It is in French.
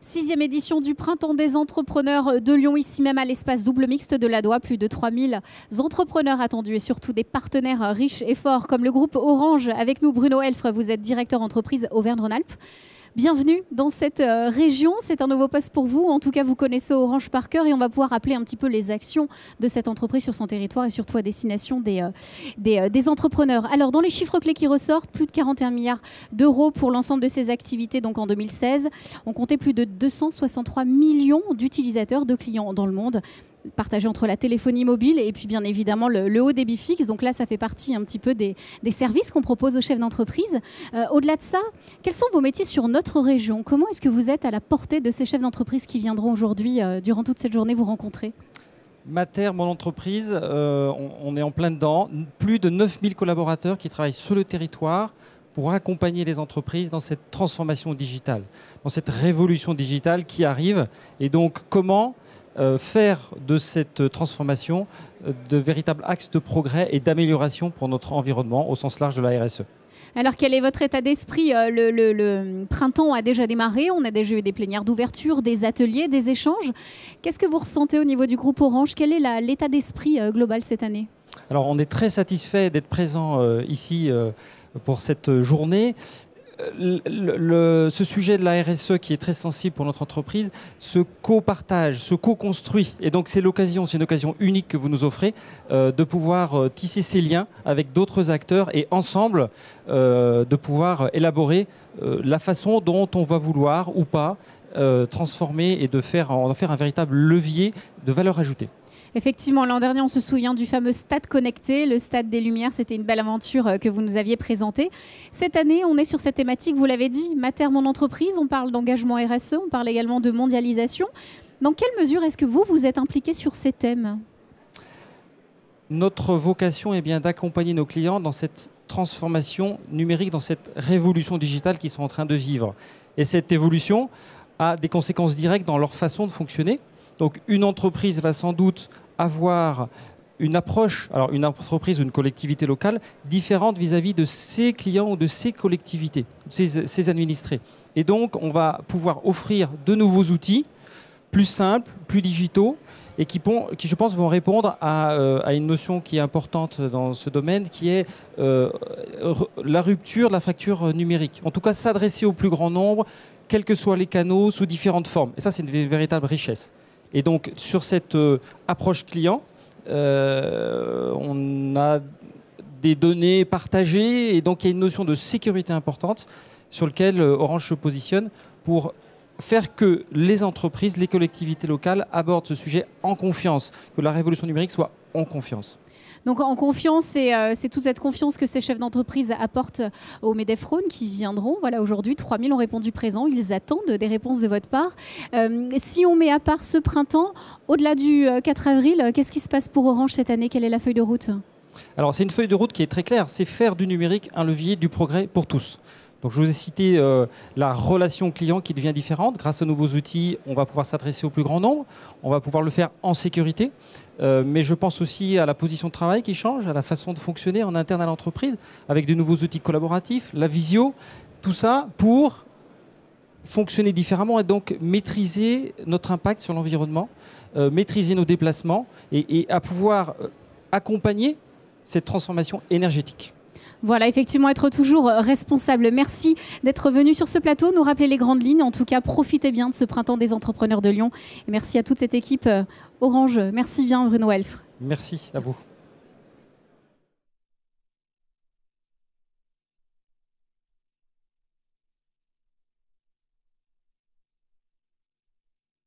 6e édition du Printemps des entrepreneurs de Lyon, ici même à l'espace double mixte de la Doua. Plus de 3000 entrepreneurs attendus et surtout des partenaires riches et forts comme le groupe Orange. Avec nous, Bruno Elfre, vous êtes directeur entreprise Auvergne-Rhône-Alpes. Bienvenue dans cette région, c'est un nouveau poste pour vous. En tout cas, vous connaissez Orange par cœur et on va pouvoir rappeler un petit peu les actions de cette entreprise sur son territoire et surtout à destination des entrepreneurs. Alors, dans les chiffres clés qui ressortent, plus de 41 milliards d'euros pour l'ensemble de ces activités. Donc en 2016, on comptait plus de 263 millions d'utilisateurs, de clients dans le monde, partagé entre la téléphonie mobile et puis bien évidemment le haut débit fixe. Donc là, ça fait partie un petit peu des services qu'on propose aux chefs d'entreprise. Au-delà de ça, quels sont vos métiers sur notre région? Comment est-ce que vous êtes à la portée de ces chefs d'entreprise qui viendront aujourd'hui, durant toute cette journée, vous rencontrer? Mater, mon entreprise, on est en plein dedans. Plus de 9000 collaborateurs qui travaillent sur le territoire pour accompagner les entreprises dans cette transformation digitale, dans cette révolution digitale qui arrive. Et donc, comment faire de cette transformation de véritables axes de progrès et d'amélioration pour notre environnement au sens large de la RSE. Alors, quel est votre état d'esprit? Le printemps a déjà démarré, on a déjà eu des plénières d'ouverture, des ateliers, des échanges. Qu'est-ce que vous ressentez au niveau du groupe Orange? Quel est l'état d'esprit global cette année? Alors, on est très satisfait d'être présent ici pour cette journée. Ce sujet de la RSE qui est très sensible pour notre entreprise se co-partage, se co-construit. Et donc c'est une occasion unique que vous nous offrez de pouvoir tisser ces liens avec d'autres acteurs et ensemble de pouvoir élaborer la façon dont on va vouloir ou pas transformer et en faire un véritable levier de valeur ajoutée. Effectivement, l'an dernier, on se souvient du fameux stade connecté, le stade des Lumières. C'était une belle aventure que vous nous aviez présentée. Cette année, on est sur cette thématique, vous l'avez dit, Mater, mon entreprise. On parle d'engagement RSE, on parle également de mondialisation. Dans quelle mesure est-ce que vous êtes impliqué sur ces thèmes? Notre vocation est bien d'accompagner nos clients dans cette transformation numérique, dans cette révolution digitale qu'ils sont en train de vivre. Et cette évolution a des conséquences directes dans leur façon de fonctionner. Donc une entreprise va sans doute avoir une approche, alors une entreprise ou une collectivité locale, différente vis-à-vis de ses clients ou de ses collectivités, ses administrés. Et donc on va pouvoir offrir de nouveaux outils plus simples, plus digitaux, et qui je pense, vont répondre à une notion qui est importante dans ce domaine, qui est la rupture de la fracture numérique. En tout cas, s'adresser au plus grand nombre, quels que soient les canaux, sous différentes formes. Et ça, c'est une véritable richesse. Et donc, sur cette approche client, on a des données partagées et donc il y a une notion de sécurité importante sur laquelle Orange se positionne pour faire que les entreprises, les collectivités locales abordent ce sujet en confiance, que la révolution numérique soit en confiance. Donc en confiance, c'est toute cette confiance que ces chefs d'entreprise apportent aux MEDEF-Rhône qui viendront. Voilà, aujourd'hui, 3000 ont répondu présent. Ils attendent des réponses de votre part. Si on met à part ce printemps, au-delà du 4 avril, qu'est-ce qui se passe pour Orange cette année? Quelle est la feuille de route? Alors c'est une feuille de route qui est très claire. C'est faire du numérique un levier du progrès pour tous. Donc je vous ai cité la relation client qui devient différente. Grâce aux nouveaux outils, on va pouvoir s'adresser au plus grand nombre. On va pouvoir le faire en sécurité. Mais je pense aussi à la position de travail qui change, à la façon de fonctionner en interne à l'entreprise, avec de nouveaux outils collaboratifs, la visio, tout ça pour fonctionner différemment et donc maîtriser notre impact sur l'environnement, maîtriser nos déplacements et à pouvoir accompagner cette transformation énergétique. Voilà, effectivement, être toujours responsable. Merci d'être venu sur ce plateau, nous rappeler les grandes lignes. En tout cas, profitez bien de ce printemps des entrepreneurs de Lyon. Et merci à toute cette équipe Orange. Merci bien, Bruno Elfre. Merci à vous.